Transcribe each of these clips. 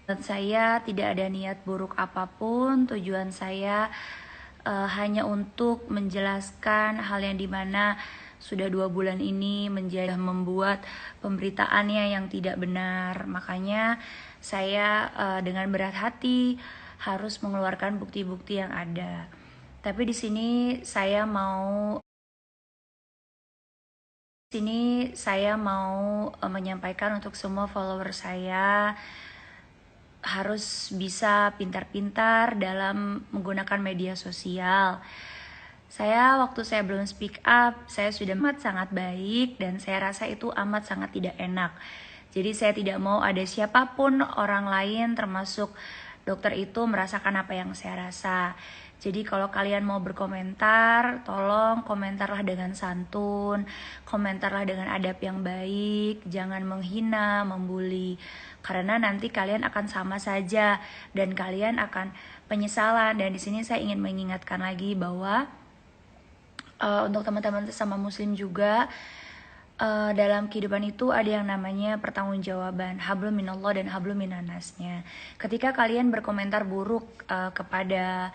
Saya tidak ada niat buruk apapun. Tujuan saya hanya untuk menjelaskan hal yang dimana sudah 2 bulan ini menjadi membuat pemberitaannya yang tidak benar. Makanya saya dengan berat hati harus mengeluarkan bukti-bukti yang ada. Tapi di sini saya mau menyampaikan untuk semua follower saya harus bisa pintar-pintar dalam menggunakan media sosial. Waktu saya belum speak up, saya sudah amat sangat baik dan saya rasa itu amat sangat tidak enak. Jadi saya tidak mau ada siapapun orang lain termasuk dokter itu merasakan apa yang saya rasa. Jadi kalau kalian mau berkomentar, tolong komentarlah dengan santun, komentarlah dengan adab yang baik, jangan menghina, membuli. Karena nanti kalian akan sama saja dan kalian akan penyesalan. Dan di sini saya ingin mengingatkan lagi bahwa untuk teman-teman sesama muslim juga, dalam kehidupan itu ada yang namanya pertanggungjawaban, hablum minallah dan hablum minannasnya. Ketika kalian berkomentar buruk kepada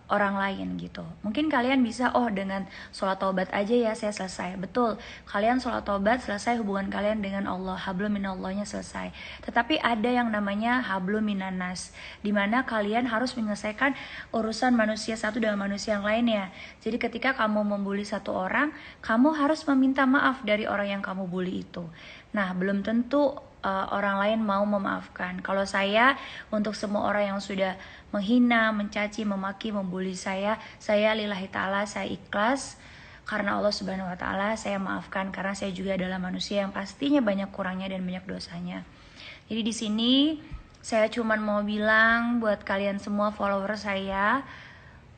orang lain gitu, mungkin kalian bisa dengan sholat taubat aja ya saya selesai. Betul, kalian sholat taubat selesai, hubungan kalian dengan Allah, hablum minallahnya selesai. Tetapi ada yang namanya hablum minannas, dimana kalian harus menyelesaikan urusan manusia satu dengan manusia yang lainnya. Jadi ketika kamu membuli satu orang, kamu harus meminta maaf dari orang yang kamu bully itu. Nah, belum tentu orang lain mau memaafkan. Kalau saya, untuk semua orang yang sudah menghina, mencaci, memaki, membuli saya lillahi ta'ala, saya ikhlas. Karena Allah subhanahu wa ta'ala saya maafkan, karena saya juga adalah manusia yang pastinya banyak kurangnya dan banyak dosanya. Jadi di sini saya cuma mau bilang buat kalian semua follower saya,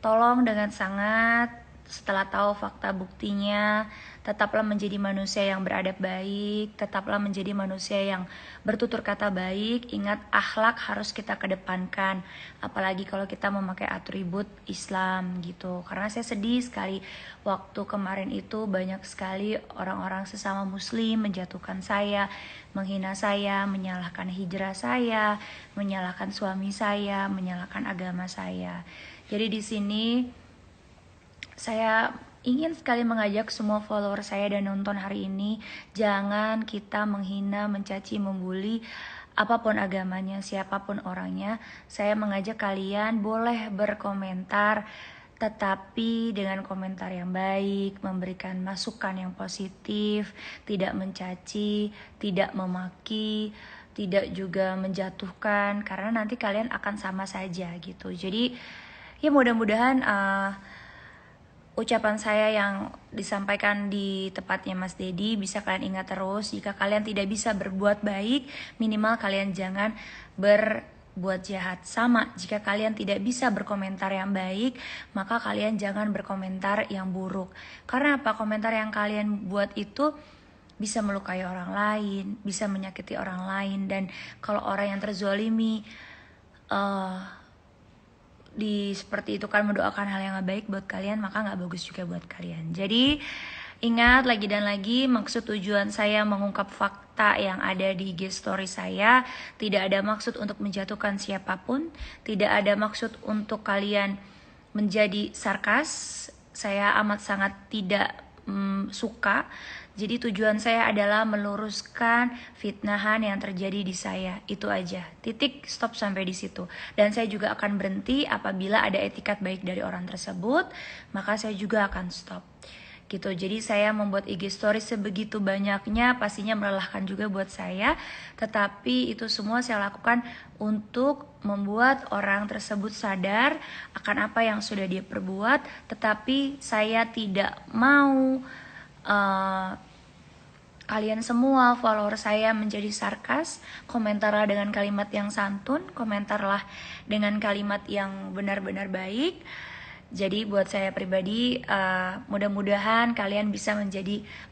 tolong dengan sangat, setelah tahu fakta buktinya, tetaplah menjadi manusia yang beradab baik, tetaplah menjadi manusia yang bertutur kata baik. Ingat, akhlak harus kita kedepankan, apalagi kalau kita memakai atribut Islam gitu. Karena saya sedih sekali waktu kemarin itu banyak sekali orang-orang sesama muslim menjatuhkan saya, menghina saya, menyalahkan hijrah saya, menyalahkan suami saya, menyalahkan agama saya. Jadi di sini saya ingin sekali mengajak semua follower saya dan nonton hari ini, jangan kita menghina, mencaci, membuli apapun agamanya, siapapun orangnya. Saya mengajak kalian boleh berkomentar, tetapi dengan komentar yang baik, memberikan masukan yang positif, tidak mencaci, tidak memaki, tidak juga menjatuhkan, karena nanti kalian akan sama saja gitu. Jadi ya mudah-mudahan ucapan saya yang disampaikan di tempatnya Mas Dedi bisa kalian ingat terus. Jika kalian tidak bisa berbuat baik, minimal kalian jangan berbuat jahat. Sama, jika kalian tidak bisa berkomentar yang baik, maka kalian jangan berkomentar yang buruk. Karena apa? Komentar yang kalian buat itu bisa melukai orang lain, bisa menyakiti orang lain. Dan kalau orang yang terzolimi seperti itu kan mendoakan hal yang gak baik buat kalian, maka gak bagus juga buat kalian. Jadi ingat lagi dan lagi, maksud tujuan saya mengungkap fakta yang ada di IG story saya, tidak ada maksud untuk menjatuhkan siapapun, tidak ada maksud untuk kalian menjadi sarkas. Saya amat sangat tidak suka. Jadi tujuan saya adalah meluruskan fitnahan yang terjadi di saya. Itu aja. Titik, stop sampai di situ. Dan saya juga akan berhenti apabila ada etikat baik dari orang tersebut, maka saya juga akan stop. Gitu. Jadi saya membuat IG story sebegitu banyaknya pastinya melelahkan juga buat saya, tetapi itu semua saya lakukan untuk membuat orang tersebut sadar akan apa yang sudah dia perbuat, tetapi saya tidak mau kalian semua follower saya menjadi sarkas. Komentarlah dengan kalimat yang santun, komentarlah dengan kalimat yang benar-benar baik. Jadi buat saya pribadi, mudah-mudahan kalian bisa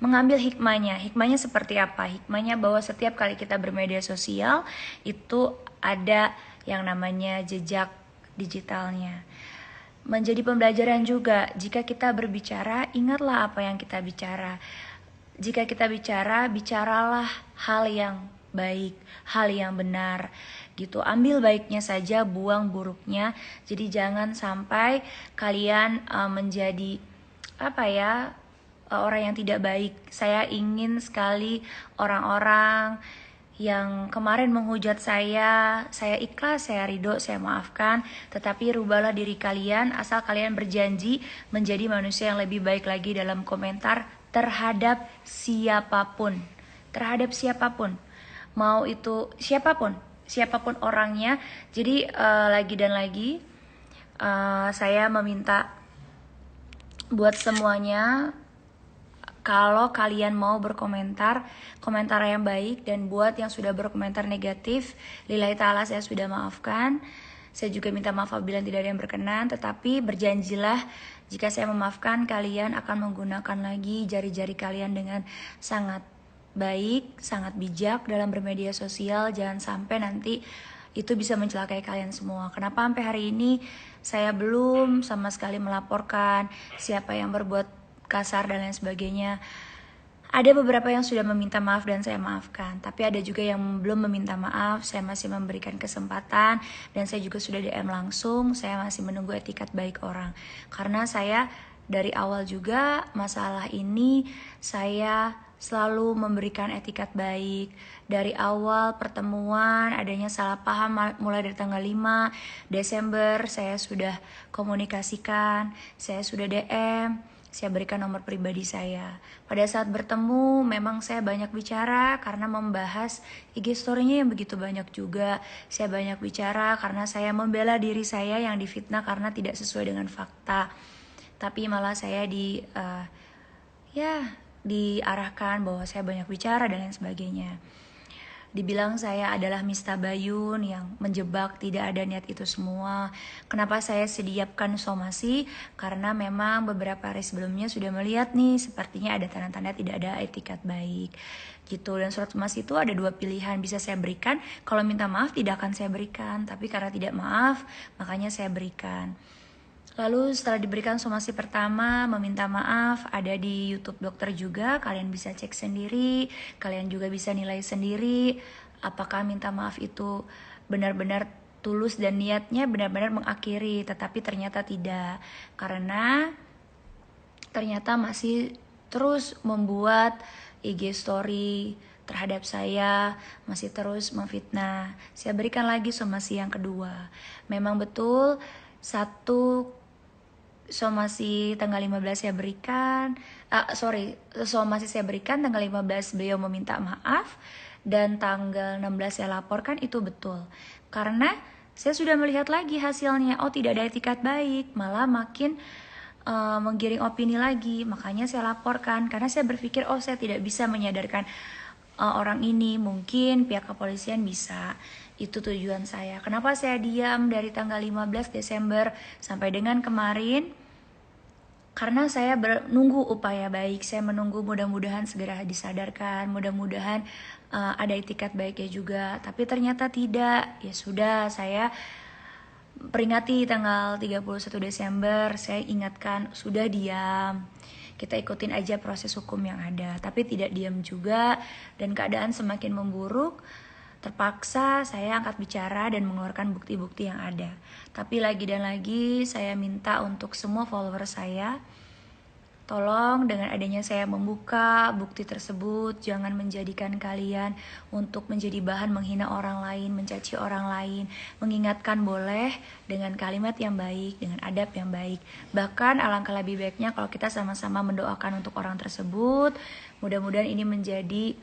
mengambil hikmahnya. Hikmahnya seperti apa? Hikmahnya bahwa setiap kali kita bermedia sosial itu ada yang namanya jejak digitalnya. Menjadi pembelajaran juga, jika kita berbicara, ingatlah apa yang kita bicara. Jika kita bicara, bicaralah hal yang baik, hal yang benar gitu. Ambil baiknya saja, buang buruknya. Jadi jangan sampai kalian menjadi orang yang tidak baik. Saya ingin sekali orang-orang yang kemarin menghujat saya ikhlas, saya ridho, saya maafkan. Tetapi rubahlah diri kalian asal kalian berjanji menjadi manusia yang lebih baik lagi dalam komentar terhadap siapapun. Terhadap siapapun. Mau itu siapapun orangnya. Jadi lagi dan lagi saya meminta buat semuanya, kalau kalian mau berkomentar, komentar yang baik. Dan buat yang sudah berkomentar negatif, lillahi ta'ala saya sudah maafkan. Saya juga minta maaf apabila tidak ada yang berkenan. Tetapi berjanjilah jika saya memaafkan, kalian akan menggunakan lagi jari-jari kalian dengan sangat baik, sangat bijak dalam bermedia sosial. Jangan sampai nanti itu bisa mencelakai kalian semua. Kenapa sampai hari ini saya belum sama sekali melaporkan siapa yang berbuat kasar dan lain sebagainya? Ada beberapa yang sudah meminta maaf dan saya maafkan, tapi ada juga yang belum meminta maaf. Saya masih memberikan kesempatan dan saya juga sudah DM langsung. Saya masih menunggu etikat baik orang, karena saya dari awal juga masalah ini saya selalu memberikan etikat baik. Dari awal pertemuan adanya salah paham mulai dari tanggal 5 Desember saya sudah komunikasikan, saya sudah DM, saya berikan nomor pribadi saya. Pada saat bertemu memang saya banyak bicara karena membahas IG story-nya yang begitu banyak juga. Saya banyak bicara karena saya membela diri saya yang difitnah karena tidak sesuai dengan fakta. Tapi malah saya diarahkan bahwa saya banyak bicara dan lain sebagainya. Dibilang saya adalah mistabayun yang menjebak, tidak ada niat itu semua. Kenapa saya sediapkan somasi? Karena memang beberapa hari sebelumnya sudah melihat nih, sepertinya ada tanda-tanda tidak ada etikat baik gitu. Dan surat somasi itu ada 2 pilihan, bisa saya berikan. Kalau minta maaf tidak akan saya berikan, tapi karena tidak maaf makanya saya berikan. Lalu setelah diberikan somasi pertama, meminta maaf, ada di YouTube dokter juga, kalian bisa cek sendiri, kalian juga bisa nilai sendiri apakah minta maaf itu benar-benar tulus dan niatnya benar-benar mengakhiri. Tetapi ternyata tidak, karena ternyata masih terus membuat IG story terhadap saya, masih terus memfitnah. Saya berikan lagi somasi yang kedua. Memang betul satu somasi tanggal 15 saya berikan, somasi saya berikan tanggal 15 beliau meminta maaf, dan tanggal 16 saya laporkan, itu betul. Karena saya sudah melihat lagi hasilnya, tidak ada etikat baik, malah makin menggiring opini lagi. Makanya saya laporkan, karena saya berpikir saya tidak bisa menyadarkan orang ini, mungkin pihak kepolisian bisa. Itu tujuan saya. Kenapa saya diam dari tanggal 15 Desember sampai dengan kemarin? Karena saya menunggu upaya baik, saya menunggu mudah-mudahan segera disadarkan, mudah-mudahan ada etikat baiknya juga. Tapi ternyata tidak. Ya sudah, saya peringati tanggal 31 Desember, saya ingatkan, sudah diam. Kita ikutin aja proses hukum yang ada. Tapi tidak diam juga, dan keadaan semakin memburuk. Terpaksa saya angkat bicara dan mengeluarkan bukti-bukti yang ada. Tapi lagi dan lagi saya minta untuk semua follower saya, tolong dengan adanya saya membuka bukti tersebut, jangan menjadikan kalian untuk menjadi bahan menghina orang lain, mencaci orang lain. Mengingatkan boleh dengan kalimat yang baik, dengan adab yang baik. Bahkan alangkah lebih baiknya kalau kita sama-sama mendoakan untuk orang tersebut. Mudah-mudahan ini menjadi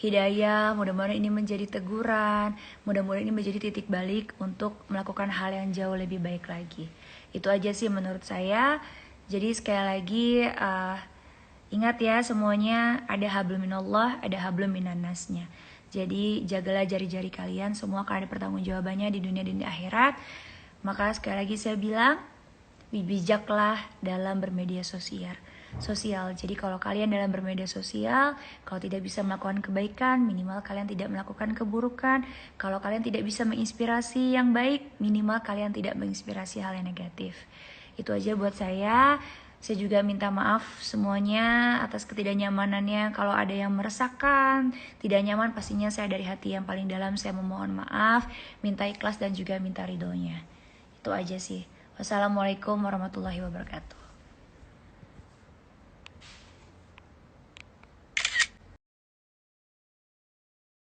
hidayah, mudah-mudahan ini menjadi teguran, mudah-mudahan ini menjadi titik balik untuk melakukan hal yang jauh lebih baik lagi. Itu aja sih menurut saya. Jadi sekali lagi ingat ya semuanya, ada hablum minallah, ada hablum minannasnya. Jadi jagalah jari-jari kalian, semua akan ada pertanggungjawabannya di dunia dan di akhirat. Maka sekali lagi saya bilang, bijaklah dalam bermedia sosial. Jadi kalau kalian dalam bermedia sosial, kalau tidak bisa melakukan kebaikan, minimal kalian tidak melakukan keburukan. Kalau kalian tidak bisa menginspirasi yang baik, minimal kalian tidak menginspirasi hal yang negatif. Itu aja buat saya. Saya juga minta maaf semuanya atas ketidaknyamanannya. Kalau ada yang meresahkan, tidak nyaman, pastinya saya dari hati yang paling dalam saya memohon maaf, minta ikhlas dan juga minta ridhonya. Itu aja sih. Wassalamualaikum warahmatullahi wabarakatuh.